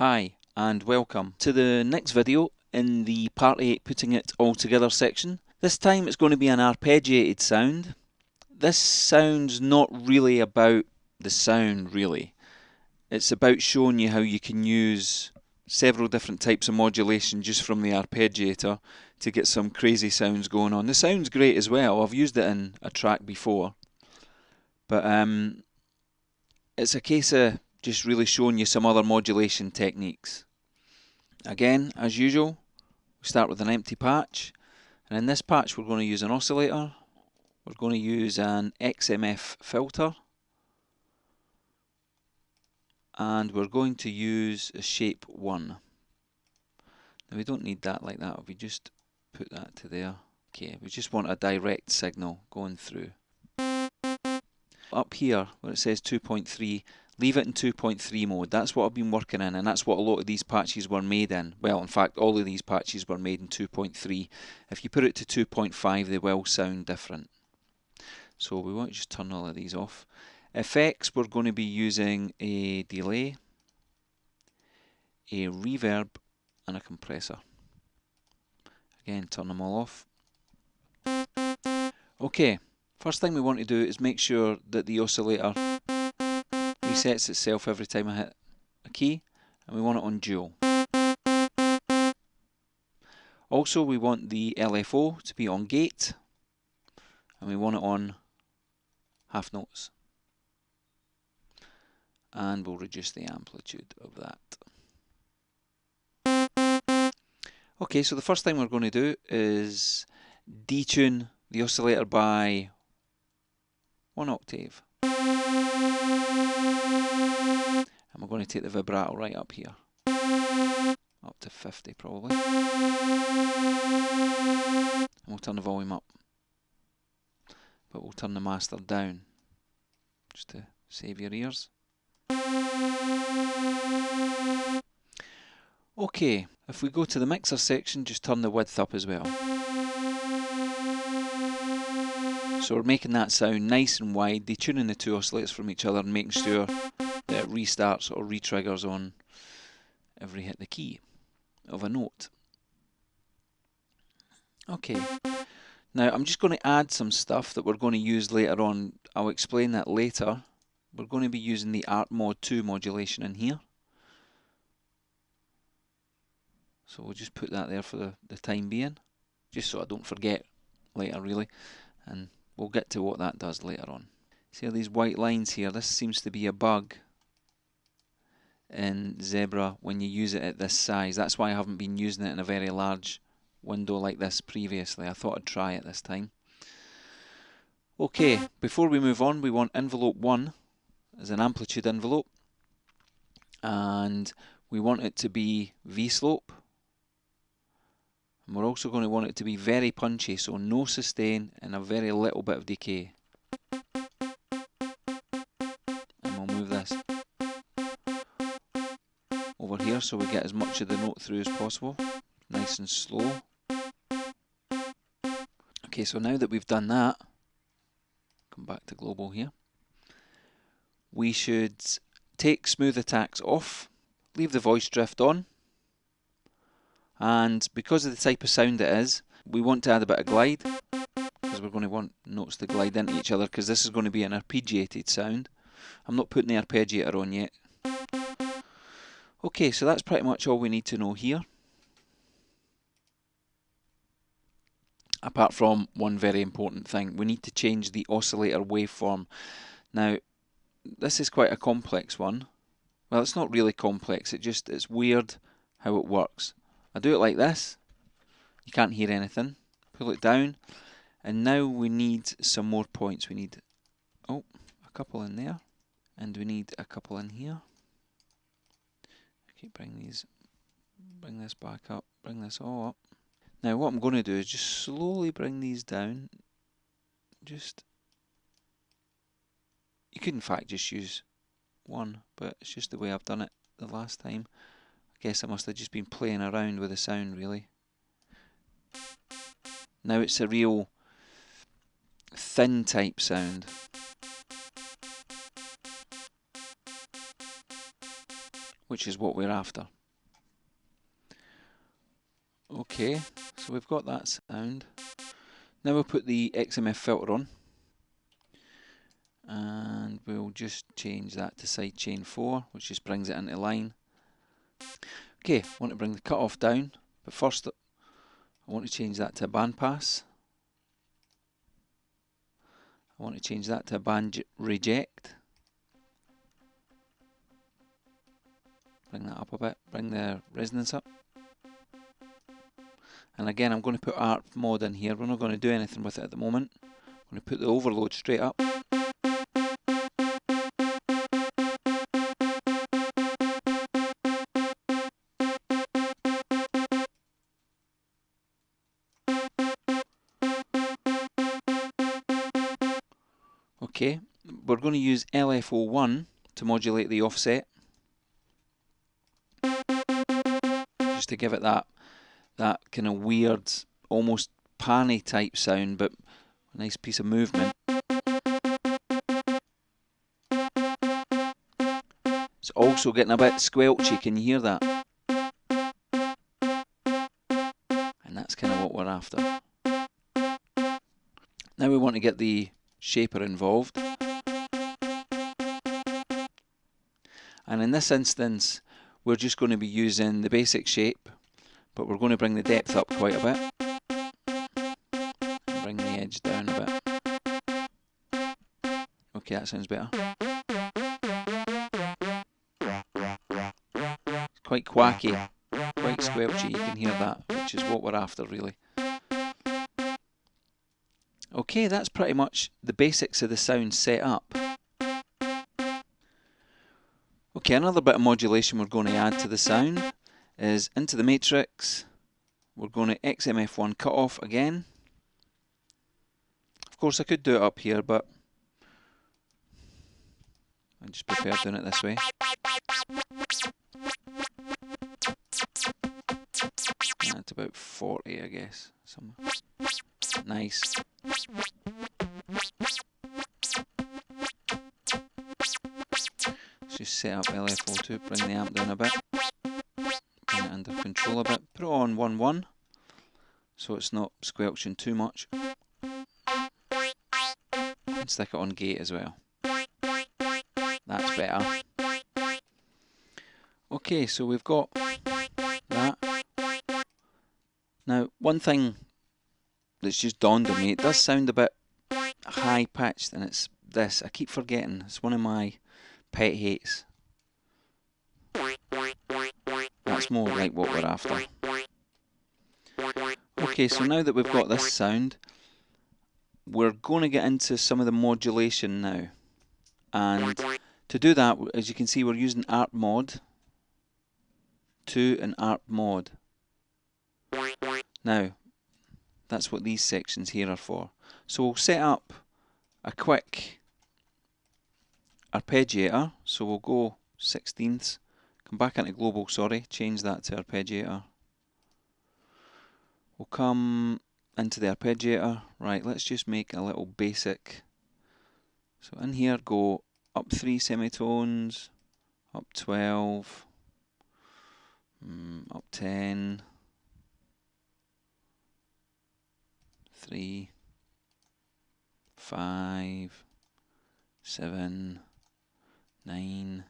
Hi and welcome to the next video in the Part 8 Putting It All Together section. This time it's going to be an arpeggiated sound. This sound's not really about the sound really. It's about showing you how you can use several different types of modulation just from the arpeggiator to get some crazy sounds going on. The sound's great as well. I've used it in a track before. But it's a case of just really showing you some other modulation techniques. Again, as usual, we start with an empty patch, and in this patch we're going to use an oscillator, we're going to use an XMF filter, and we're going to use a shape 1. Now we don't need that like that, if we just put that to there. Okay, we just want a direct signal going through. Up here where it says 2.3, leave it in 2.3 mode. That's what I've been working in, and that's what a lot of these patches were made in. Well, in fact, all of these patches were made in 2.3. If you put it to 2.5, they will sound different. So we want to just turn all of these off. Effects, we're going to be using a delay, a reverb, and a compressor. Again, turn them all off. Okay, first thing we want to do is make sure that the oscillator resets itself every time I hit a key, and we want it on dual. Also, we want the LFO to be on gate, and we want it on half notes. And we'll reduce the amplitude of that. Okay, so the first thing we're going to do is detune the oscillator by 1 octave. And we're going to take the vibrato right up here. Up to 50 probably. And we'll turn the volume up. But we'll turn the master down, just to save your ears. Okay, if we go to the mixer section, just turn the width up as well. So we're making that sound nice and wide, detuning the two oscillators from each other and making sure that it restarts or re-triggers on every hit the key of a note. Okay, now I'm just going to add some stuff that we're going to use later on. I'll explain that later. We're going to be using the Art Mod 2 modulation in here. So we'll just put that there for the time being, just so I don't forget later really, and we'll get to what that does later on. See these white lines here? This seems to be a bug in Zebra when you use it at this size. That's why I haven't been using it in a very large window like this previously. I thought I'd try it this time. Okay, before we move on, we want envelope 1 as an amplitude envelope, and we want it to be V-slope. And we're also going to want it to be very punchy, so no sustain and a very little bit of decay. And we'll move this over here so we get as much of the note through as possible, nice and slow. Okay, so now that we've done that, come back to global here, we should take smooth attacks off, leave the voice drift on, and because of the type of sound it is, we want to add a bit of glide, because we're going to want notes to glide into each other, because this is going to be an arpeggiated sound. I'm not putting the arpeggiator on yet. Okay, so that's pretty much all we need to know here. Apart from one very important thing, we need to change the oscillator waveform. Now, this is quite a complex one. Well, it's not really complex, it's weird how it works. I do it like this, you can't hear anything, pull it down, and now we need some more points. We need, a couple in there, and we need a couple in here. Okay, bring this back up, bring this all up. Now what I'm going to do is just slowly bring these down. You could in fact just use one, but it's just the way I've done it the last time. I guess I must have just been playing around with the sound really. Now it's a real thin type sound. which is what we're after. Okay, so we've got that sound. Now we'll put the XMF filter on, and we'll just change that to sidechain 4, which just brings it into line. Okay, I want to bring the cutoff down, but first I want to change that to a bandpass. I want to change that to a band reject. Bring that up a bit, bring the resonance up. And again, I'm going to put ARP mod in here. We're not going to do anything with it at the moment. I'm going to put the overload straight up. Okay, we're going to use LFO1 to modulate the offset, just to give it that kind of weird, almost panny type sound, but a nice piece of movement. It's also getting a bit squelchy, can you hear that? And that's kind of what we're after. Now we want to get the shaper involved. And in this instance, we're just going to be using the basic shape, but we're going to bring the depth up quite a bit. And bring the edge down a bit. Okay, that sounds better. It's quite quacky, quite squelchy, you can hear that, which is what we're after really. Okay, that's pretty much the basics of the sound set up. Okay, another bit of modulation we're going to add to the sound is into the matrix. We're going to XMF1 cutoff again. Of course, I could do it up here, but I just prefer doing it this way. That's about 40, I guess. Somewhere. Nice. Let's just set up LFO2, bring the amp down a bit. Bring it under control a bit. Put it on 1-1, so it's not squelching too much. And stick it on gate as well. That's better. Okay, so we've got that. Now, one thing that's just dawned on me, it does sound a bit high pitched, and it's this. I keep forgetting. It's one of my pet hates. That's more like what we're after. Okay, so now that we've got this sound, we're going to get into some of the modulation now. And to do that, as you can see, we're using ARP mod 2 and ARP mod. Now, that's what these sections here are for. So we'll set up a quick arpeggiator. So we'll go 16ths, come back into global, change that to arpeggiator. We'll come into the arpeggiator. Right, let's just make a little basic. So in here, go up 3 semitones, up 12, up 10, 3, 5, 7, 9,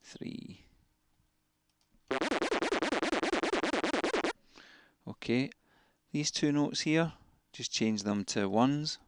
3. Okay, these two notes here, just change them to 1s.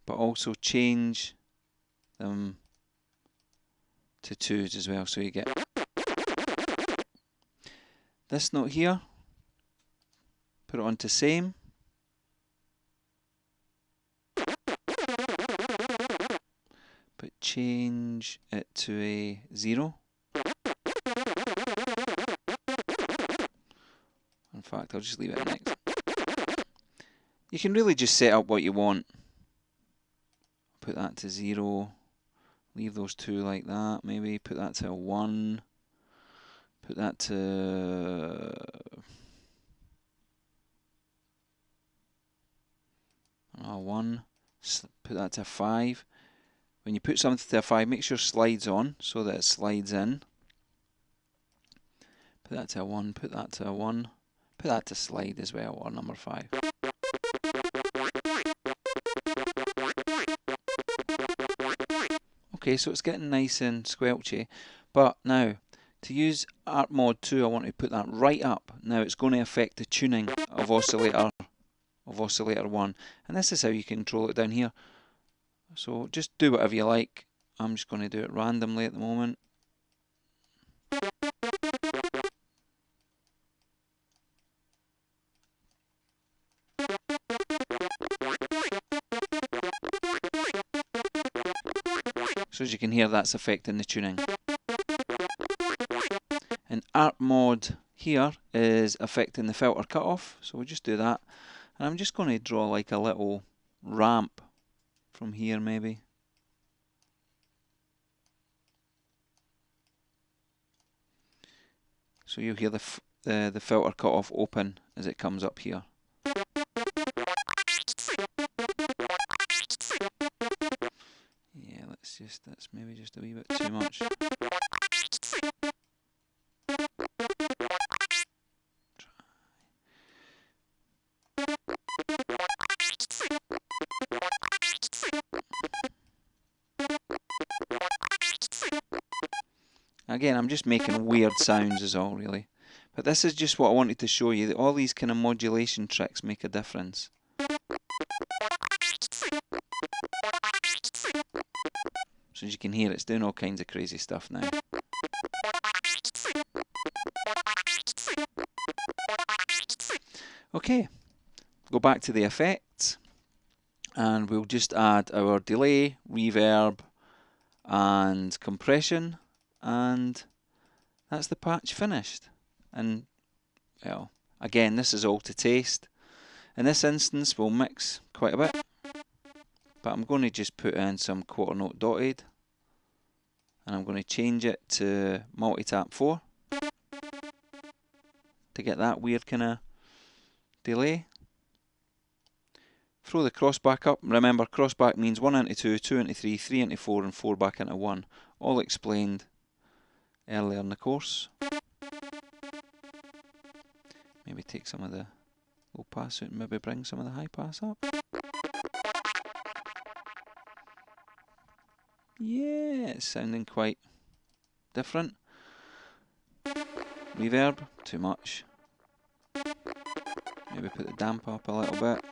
But also change them to 2s as well, so you get this note here, put it onto same, but change it to a 0. In fact, I'll just leave it next. You can really just set up what you want. Put that to 0, leave those 2 like that, maybe put that to a 1, put that to a 1, put that to 5. when you put something to a 5, make sure slides on so that it slides in. Put that to a 1, put that to a 1, put that to slide as well, or number 5. Okay, so it's getting nice and squelchy, but now to use Art Mod 2, I want to put that right up. Now it's going to affect the tuning of Oscillator 1, and this is how you control it down here. So just do whatever you like. I'm just going to do it randomly at the moment. So as you can hear, that's affecting the tuning. And Art Mod here is affecting the filter cutoff, so we'll just do that. And I'm just going to draw like a little ramp from here maybe. So you'll hear the filter cutoff open as it comes up here. Yeah, that's maybe just a wee bit too much. Again, I'm just making weird sounds is all really. But this is just what I wanted to show you, that all these kind of modulation tricks make a difference. So as you can hear, it's doing all kinds of crazy stuff now. Okay, go back to the effects, and we'll just add our delay, reverb, and compression, and that's the patch finished. And well, again, this is all to taste. In this instance, we'll mix quite a bit, but I'm going to just put in some quarter note dotted, and I'm going to change it to multi-tap 4 to get that weird kind of delay. Throw the cross back up. Remember, cross back means 1 into 2, 2 into 3, 3 into 4, and 4 back into 1. All explained earlier in the course. Maybe take some of the low pass out and maybe bring some of the high pass up. Yeah, it's sounding quite different. Reverb, too much. Maybe put the damp up a little bit.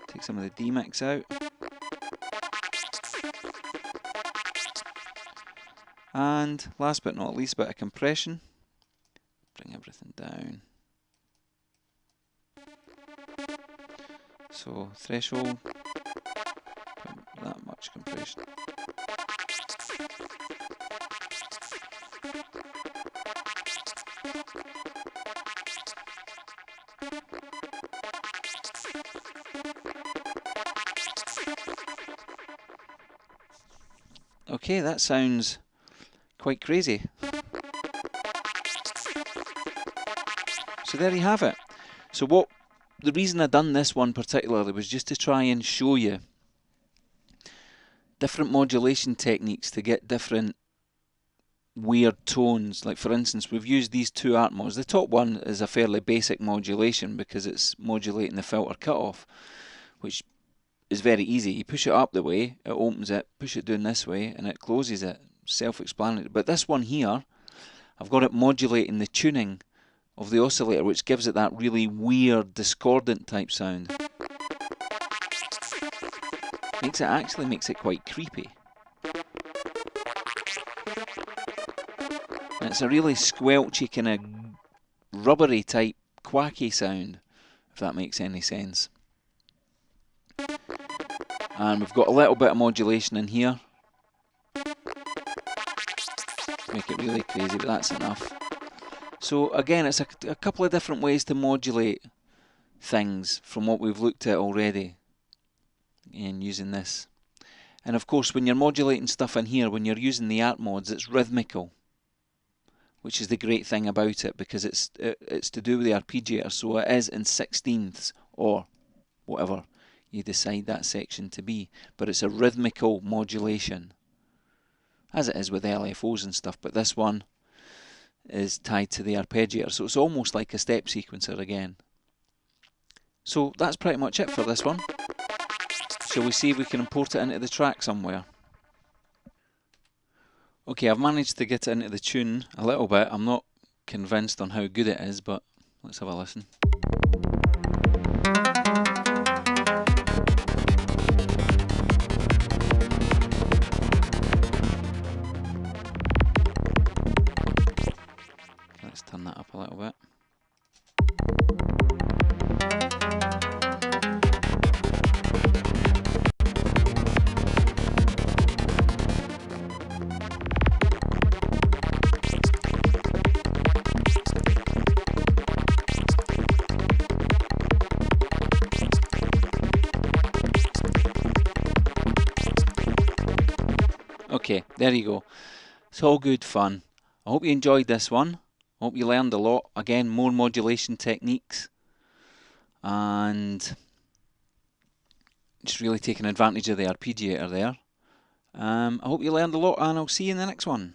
Take some of the demix out. And last but not least, a bit of compression. Bring everything down. So threshold, put that much compression. Okay, that sounds quite crazy. So there you have it. So the reason I done this one particularly was just to try and show you different modulation techniques to get different weird tones. Like for instance, we've used these two art mods. The top one is a fairly basic modulation because it's modulating the filter cutoff, which is very easy. You push it up the way, it opens it, push it down this way, and it closes it. Self-explanatory. But this one here, I've got it modulating the tuning of the oscillator, which gives it that really weird, discordant type sound. Actually makes it quite creepy. And it's a really squelchy, kind of rubbery type, quacky sound, if that makes any sense. And we've got a little bit of modulation in here. Make it really crazy, but that's enough. So again, it's a couple of different ways to modulate things from what we've looked at already. Again, using this. And of course, when you're modulating stuff in here, when you're using the art mods, it's rhythmical, which is the great thing about it, because it's to do with the arpeggiator, so it is in 16ths or whatever you decide that section to be, but it's a rhythmical modulation. as it is with LFOs and stuff, but this one is tied to the arpeggiator, so it's almost like a step sequencer again. So that's pretty much it for this one. Shall we see if we can import it into the track somewhere? Okay, I've managed to get it into the tune a little bit. I'm not convinced on how good it is, but let's have a listen. Let's turn that up a little bit. Okay, there you go. It's all good fun. I hope you enjoyed this one. I hope you learned a lot. Again, more modulation techniques. And just really taking advantage of the arpeggiator there. I hope you learned a lot, and I'll see you in the next one.